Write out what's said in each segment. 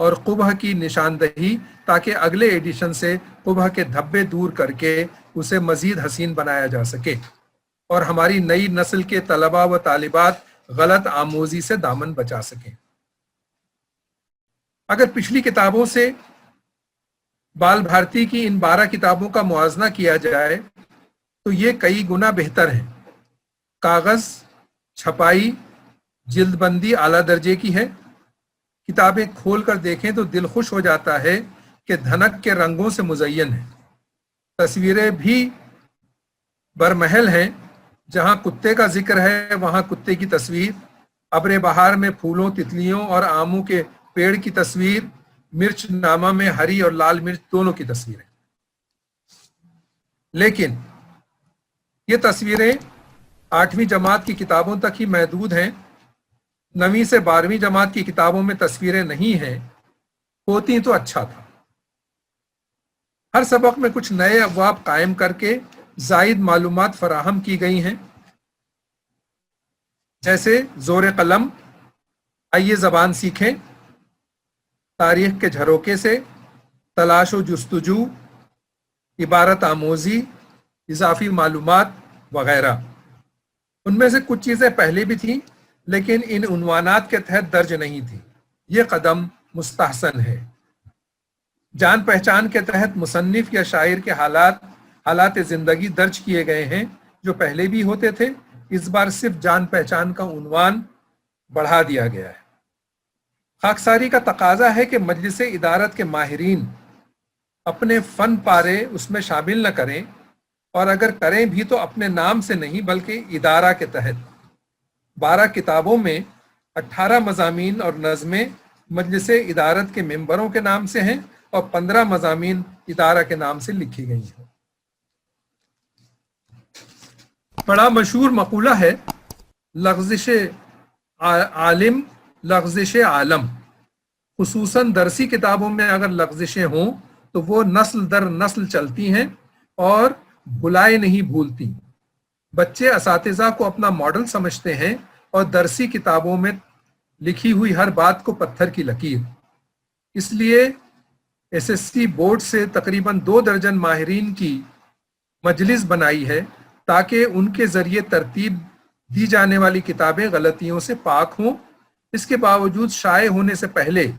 اور قبح کی نشاندہی تاکہ اگلے ایڈیشن سے قبح کے دھبے دور کر کے اسے مزید حسین بنایا جا سکے اور ہماری نئی نسل کے طلباء و طالبات غلط آموزی سے دامن بچا سکیں۔ اگر پچھلی کتابوں سے بال بھارتی کی ان 12 کتابوں کا موازنہ کیا جائے تو یہ کئی گنا بہتر ہیں۔ کاغذ، چھپائی، جلد بندی اعلیٰ درجے کی ہے۔ کتابیں کھول کر دیکھیں تو دل خوش ہو جاتا ہے کہ دھنک کے رنگوں سے مزین ہے۔ تصویریں بھی برمحل ہیں، جہاں کتے کا ذکر ہے وہاں کتے کی تصویر، ابر بہار میں پھولوں، تتلیوں اور آموں کے پیڑ کی تصویر، مرچ نامہ میں ہری اور لال مرچ دونوں کی تصویریں۔ لیکن یہ تصویریں 8ویں جماعت کی کتابوں تک ہی محدود ہیں۔ 9ویں سے 12ویں جماعت کی کتابوں میں تصویریں نہیں ہیں، ہوتی تو اچھا تھا۔ ہر سبق میں کچھ نئے ابواب قائم کر کے زائد معلومات فراہم کی گئی ہیں، جیسے زور قلم، آئیے زبان سیکھیں، تاریخ کے جھروکے سے، تلاش و جستجو، عبارت آموزی، اضافی معلومات وغیرہ۔ ان میں سے کچھ چیزیں پہلے بھی تھیں لیکن ان عنوانات کے تحت درج نہیں تھیں۔ یہ قدم مستحسن ہے۔ جان پہچان کے تحت مصنف یا شاعر کے حالات زندگی درج کیے گئے ہیں جو پہلے بھی ہوتے تھے، اس بار صرف جان پہچان کا عنوان بڑھا دیا گیا ہے۔ خاکساری کا تقاضا ہے کہ مجلس ادارت کے ماہرین اپنے فن پارے اس میں شامل نہ کریں، اور اگر کریں بھی تو اپنے نام سے نہیں بلکہ ادارہ کے تحت۔ 12 کتابوں میں 18 مضامین اور نظمیں مجلس ادارت کے ممبروں کے نام سے ہیں اور 15 مضامین ادارہ کے نام سے لکھی گئی ہیں۔ بڑا مشہور مقولہ ہے، لغزش عالم لغزش عالم۔ خصوصاً درسی کتابوں میں اگر لغزشیں ہوں تو وہ نسل در نسل چلتی ہیں اور بھلائے نہیں بھولتی۔ بچے اساتذہ کو اپنا ماڈل سمجھتے ہیں اور درسی کتابوں میں لکھی ہوئی ہر بات کو پتھر کی لکیر۔ اس لیے SSC بورڈ سے تقریباً 2 درجن ماہرین کی مجلس بنائی ہے تاکہ ان کے ذریعے ترتیب دی جانے والی کتابیں غلطیوں سے پاک ہوں۔ اس کے باوجود شائع ہونے سے پہلے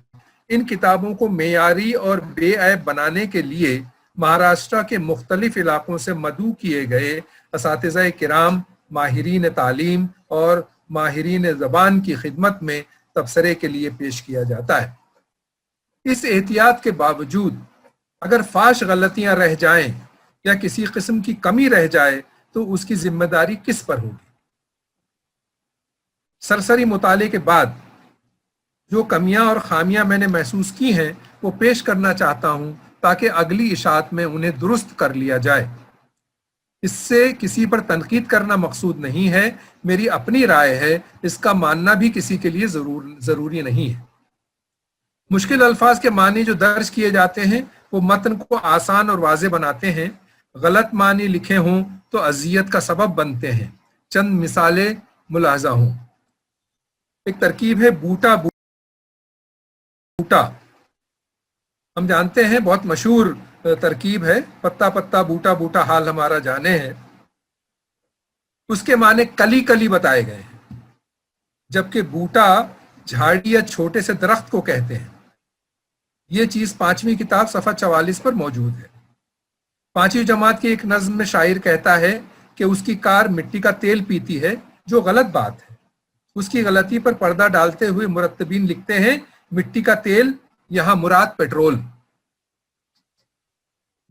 ان کتابوں کو معیاری اور بے عیب بنانے کے لیے مہاراشٹرا کے مختلف علاقوں سے مدعو کیے گئے اساتذہ کرام، ماہرین تعلیم اور ماہرین زبان کی خدمت میں تبصرے کے لیے پیش کیا جاتا ہے۔ اس احتیاط کے باوجود اگر فاش غلطیاں رہ جائیں یا کسی قسم کی کمی رہ جائے تو اس کی ذمہ داری کس پر ہوگی؟ سرسری مطالعے کے بعد جو کمیاں اور خامیاں میں نے محسوس کی ہیں وہ پیش کرنا چاہتا ہوں تاکہ اگلی اشاعت میں انہیں درست کر لیا جائے۔ اس سے کسی پر تنقید کرنا مقصود نہیں ہے، میری اپنی رائے ہے، اس کا ماننا بھی کسی کے لیے ضروری نہیں ہے۔ مشکل الفاظ کے معنی جو درج کیے جاتے ہیں وہ متن کو آسان اور واضح بناتے ہیں، غلط معنی لکھے ہوں تو اذیت کا سبب بنتے ہیں۔ چند مثالیں ملاحظہ ہوں۔ ایک ترکیب ہے بوٹا بوٹا، ہم جانتے ہیں بہت مشہور ترکیب ہے، پتا پتا بوٹا بوٹا حال ہمارا جانے ہیں۔ اس کے معنی کلی کلی بتائے گئے ہیں، جبکہ بوٹا جھاڑی یا چھوٹے سے درخت کو کہتے ہیں۔ یہ چیز 5ویں کتاب صفحہ 44 پر موجود ہے۔ 5ویں جماعت کی ایک نظم میں شاعر کہتا ہے کہ اس کی کار مٹی کا تیل پیتی ہے، جو غلط بات ہے۔ اس کی غلطی پر پردہ ڈالتے ہوئے مرتبین لکھتے ہیں مٹی کا تیل، یہاں مراد پیٹرول۔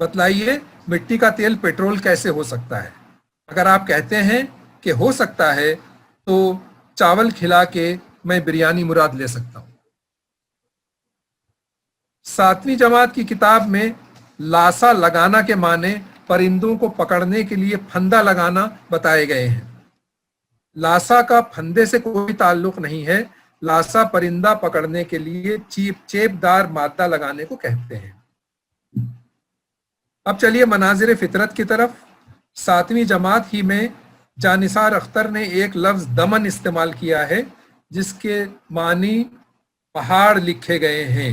بتلائیے مٹی کا تیل پیٹرول کیسے ہو سکتا ہے؟ اگر آپ کہتے ہیں کہ ہو سکتا ہے تو چاول کھلا کے میں بریانی مراد لے سکتا ہوں۔ 7ویں جماعت کی کتاب میں لاسا لگانا کے معنی پرندوں کو پکڑنے کے لیے پھندا لگانا بتائے گئے ہیں۔ لاسا کا پھندے سے کوئی تعلق نہیں ہے، لاسا پرندہ پکڑنے کے لیے چیپ دار مادہ لگانے کو کہتے ہیں۔ اب چلیے مناظر فطرت کی طرف۔ 7ویں جماعت ہی میں جانثار اختر نے ایک لفظ دمن استعمال کیا ہے جس کے معنی پہاڑ لکھے گئے ہیں۔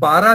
12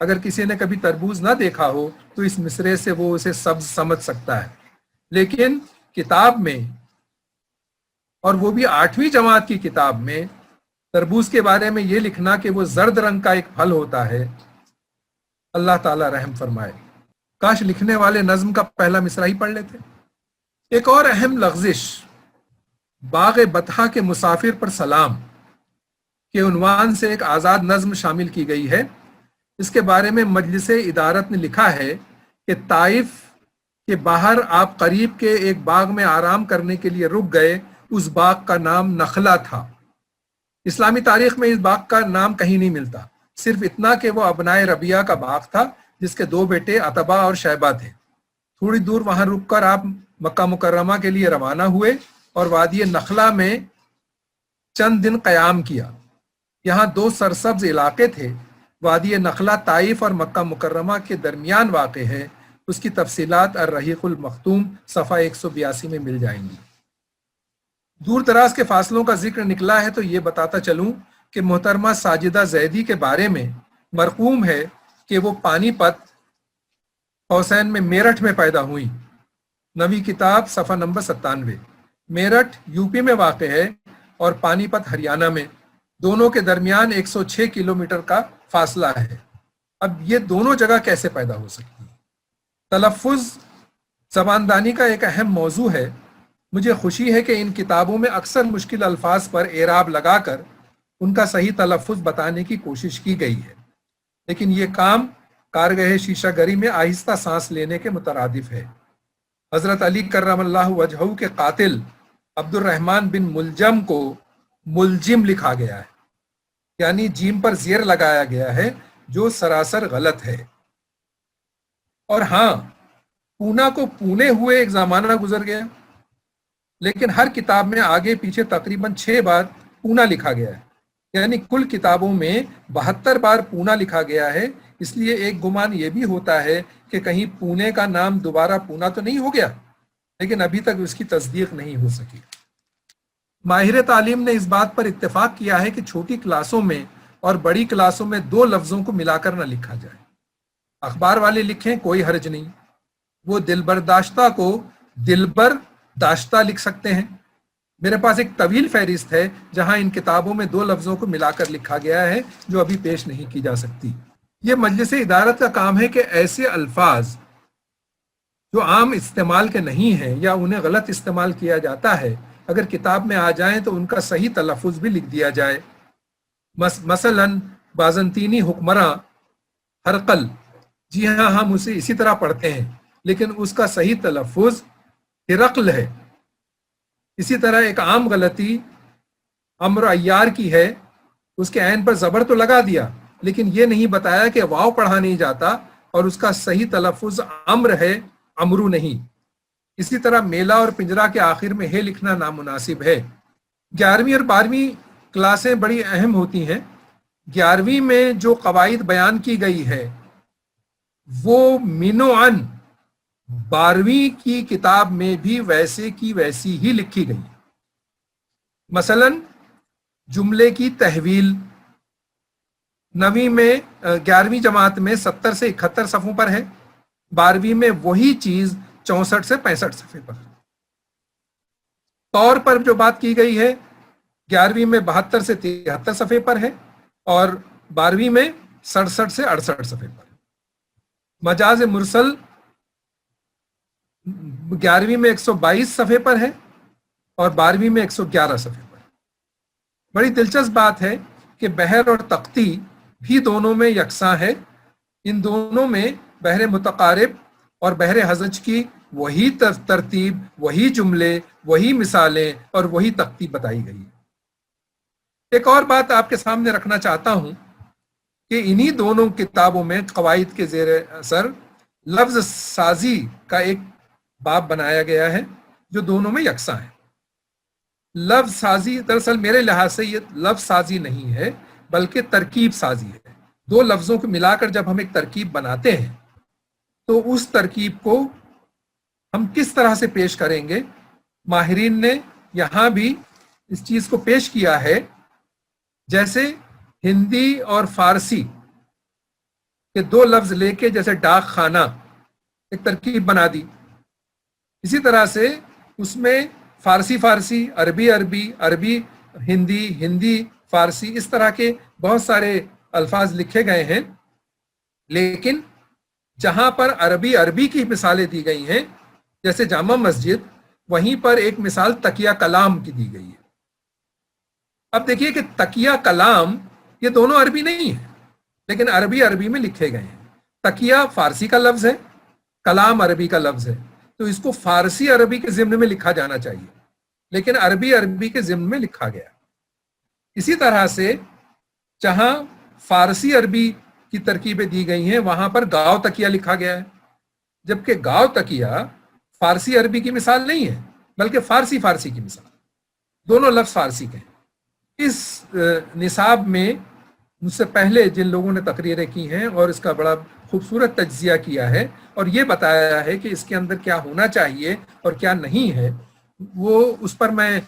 اگر کسی نے کبھی تربوز نہ دیکھا ہو تو اس مصرے سے وہ اسے سبز سمجھ سکتا ہے، لیکن کتاب میں، اور وہ بھی 8ویں جماعت کی کتاب میں، تربوز کے بارے میں یہ لکھنا کہ وہ زرد رنگ کا ایک پھل ہوتا ہے، اللہ تعالیٰ رحم فرمائے۔ کاش لکھنے والے نظم کا پہلا مصرع ہی پڑھ لیتے۔ ایک اور اہم لغزش باغ بطحا کے مسافر پر سلام کے عنوان سے ایک آزاد نظم شامل کی گئی ہے۔ اس کے بارے میں مجلس ادارت نے لکھا ہے کہ طائف کے باہر آپ قریب کے ایک باغ میں آرام کرنے کے لیے رک گئے، اس باغ کا نام نخلا تھا۔ اسلامی تاریخ میں اس باغ کا نام کہیں نہیں ملتا، صرف اتنا کہ وہ ابنائے ربیہ کا باغ تھا جس کے 2 بیٹے عتبہ اور شیبہ تھے۔ تھوڑی دور وہاں رک کر آپ مکہ مکرمہ کے لیے روانہ ہوئے اور وادی نخلا میں چند دن قیام کیا۔ یہاں 2 سرسبز علاقے تھے۔ وادی نخلا طائف اور مکہ مکرمہ کے درمیان واقع ہے۔ اس کی تفصیلات الرحیق المختوم صفحہ 182 میں مل جائیں گی۔ دور دراز کے فاصلوں کا ذکر نکلا ہے تو یہ بتاتا چلوں کہ محترمہ ساجدہ زیدی کے بارے میں مرقوم ہے کہ وہ پانی پت حسین میں میرٹھ میں پیدا ہوئیں۔ نویں کتاب صفحہ نمبر 97۔ میرٹھ یو پی میں واقع ہے اور پانی پت ہریانہ میں، دونوں کے درمیان 106 کلومیٹر کا فاصلہ ہے۔ اب یہ دونوں جگہ کیسے پیدا ہو سکتی ہیں؟ تلفظ زباندانی کا ایک اہم موضوع ہے۔ مجھے خوشی ہے کہ ان کتابوں میں اکثر مشکل الفاظ پر اعراب لگا کر ان کا صحیح تلفظ بتانے کی کوشش کی گئی ہے، لیکن یہ کام کارگہ شیشہ گری میں آہستہ سانس لینے کے مترادف ہے۔ حضرت علی کرم اللہ وجہہ کے قاتل عبد الرحمن بن ملجم کو ملجم لکھا گیا ہے، یعنی جیم پر زیر لگایا گیا ہے، جو سراسر غلط ہے۔ اور ہاں، پونا کو پونے ہوئے ایک زمانہ گزر گیا، لیکن ہر کتاب میں آگے پیچھے تقریباً 6 بار پونا لکھا گیا ہے، یعنی کل کتابوں میں 72 بار پونا لکھا گیا ہے۔ اس لیے ایک گمان یہ بھی ہوتا ہے کہ کہیں پونے کا نام دوبارہ پونا تو نہیں ہو گیا، لیکن ابھی تک اس کی تصدیق نہیں ہو سکی۔ ماہر تعلیم نے اس بات پر اتفاق کیا ہے کہ چھوٹی کلاسوں میں اور بڑی کلاسوں میں 2 لفظوں کو ملا کر نہ لکھا جائے۔ اخبار والے لکھیں کوئی حرج نہیں، وہ دلبر داشتہ کو دلبر داشتہ لکھ سکتے ہیں۔ میرے پاس ایک طویل فہرست ہے جہاں ان کتابوں میں 2 لفظوں کو ملا کر لکھا گیا ہے جو ابھی پیش نہیں کی جا سکتی۔ یہ مجلس ادارت کا کام ہے کہ ایسے الفاظ جو عام استعمال کے نہیں ہیں یا انہیں غلط استعمال کیا جاتا ہے، اگر کتاب میں آ جائیں تو ان کا صحیح تلفظ بھی لکھ دیا جائے۔ مثلا بازنطینی حکمراں ہرقل، جی ہاں ہم اسے اسی طرح پڑھتے ہیں، لیکن اس کا صحیح تلفظ ہرقل ہے۔ اسی طرح ایک عام غلطی امر عیار کی ہے، اس کے عین پر زبر تو لگا دیا لیکن یہ نہیں بتایا کہ واو پڑھا نہیں جاتا اور اس کا صحیح تلفظ امر ہے، امرو نہیں۔ اسی طرح میلہ اور پنجرا کے آخر میں ہے لکھنا نامناسب ہے۔ 11ویں اور 12ویں کلاسیں بڑی اہم ہوتی ہیں۔ 11ویں میں جو قواعد بیان کی گئی ہے وہ مینوعن 12ویں کی کتاب میں بھی ویسے کی ویسی ہی لکھی گئی۔ مثلا جملے کی تحویل 9ویں میں 11ویں جماعت میں 70 سے 71 صفحوں پر ہے، 12ویں میں وہی چیز 64 سے 65 صفحے پر۔ طور پر جو بات کی گئی ہے 11ویں میں 72 سے 73 صفحے پر ہے اور 12ویں میں 67 سے 68 صفحے پر۔ مجاز مرسل 11ویں میں 122 صفحے پر ہے اور 12ویں میں 111 صفحے پر۔ بڑی دلچسپ بات ہے کہ بحر اور تختی بھی دونوں میں یکساں ہے۔ ان دونوں میں بحر متقارب اور بحر حزج کی وہی ترتیب، وہی جملے، وہی مثالیں اور وہی تختی بتائی گئی۔ ایک اور بات آپ کے سامنے رکھنا چاہتا ہوں کہ انہی دونوں کتابوں میں قواعد کے زیر اثر لفظ سازی کا ایک باب بنایا گیا ہے جو دونوں میں یکساں ہے۔ لفظ سازی دراصل میرے لحاظ سے یہ لفظ سازی نہیں ہے بلکہ ترکیب سازی ہے۔ 2 لفظوں کو ملا کر جب ہم ایک ترکیب بناتے ہیں تو اس ترکیب کو ہم کس طرح سے پیش کریں گے، ماہرین نے یہاں بھی اس چیز کو پیش کیا ہے۔ جیسے ہندی اور فارسی، 2 لفظوں کو ملا کر جب ہم ایک ترکیب بناتے ہیں تو اس ترکیب کو ہم کس طرح سے پیش کریں گے، ماہرین نے یہاں بھی اس چیز کو پیش کیا ہے۔ جیسے ہندی اور فارسی، 2 لفظوں کو ملا کر جب ہم ایک ترکیب بناتے ہیں تو اس ترکیب کو ہم کس طرح سے پیش کریں گے، ماہرین نے یہاں بھی اس چیز کو پیش کیا ہے۔ جیسے ہندی اور فارسی کہ دو لفظ لے کے جیسے ڈاک خانہ ایک ترکیب بنا دی، اسی طرح سے اس میں فارسی فارسی، عربی عربی، عربی ہندی، ہندی فارسی، اس طرح کے بہت سارے الفاظ لکھے گئے ہیں، لیکن جہاں پر عربی عربی کی مثالیں دی گئی ہیں جیسے جامع مسجد، وہیں پر ایک مثال تکیہ کلام کی دی گئی ہے۔ اب دیکھیے کہ تکیہ کلام یہ دونوں عربی نہیں ہیں، لیکن عربی عربی میں لکھے گئے ہیں۔ تکیہ فارسی کا لفظ ہے، کلام عربی کا لفظ ہے، تو اس کو فارسی عربی کے ضمن میں لکھا جانا چاہیے، لیکن عربی عربی کے ضمن میں لکھا گیا۔ اسی طرح سے جہاں فارسی عربی کی ترکیبیں دی گئی ہیں وہاں پر گاؤ تکیہ لکھا گیا ہے، جبکہ گاؤ تکیہ فارسی عربی کی مثال نہیں ہے بلکہ فارسی فارسی کی مثال، دونوں لفظ فارسی کے ہیں۔ اس نصاب میں مجھ سے پہلے جن لوگوں نے تقریریں کی ہیں اور اس کا بڑا خوبصورت تجزیہ کیا ہے اور یہ بتایا ہے کہ اس کے اندر کیا ہونا چاہیے اور کیا نہیں ہے، وہ اس پر میں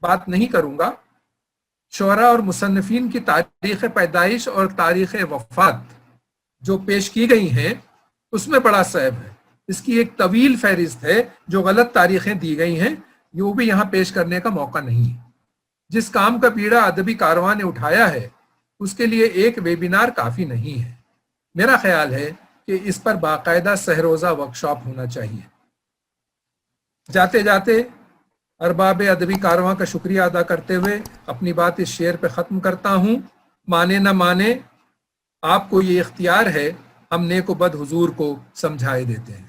بات نہیں کروں گا۔ شعراء اور مصنفین کی تاریخ پیدائش اور تاریخ وفات جو پیش کی گئی ہیں اس میں بڑا صعب ہے، اس کی ایک طویل فہرست ہے جو غلط تاریخیں دی گئی ہیں، وہ بھی یہاں پیش کرنے کا موقع نہیں ہے۔ جس کام کا بیڑا ادبی کارواں نے اٹھایا ہے اس کے لیے ایک ویبینار کافی نہیں ہے۔ میرا خیال ہے کہ اس پر باقاعدہ سہروزہ ورکشاپ ہونا چاہیے۔ جاتے جاتے ارباب ادبی کارواں کا شکریہ ادا کرتے ہوئے اپنی بات اس شعر پہ ختم کرتا ہوں۔ مانے نہ مانے آپ کو یہ اختیار ہے، ہم نیک و بد حضور کو سمجھائے دیتے ہیں۔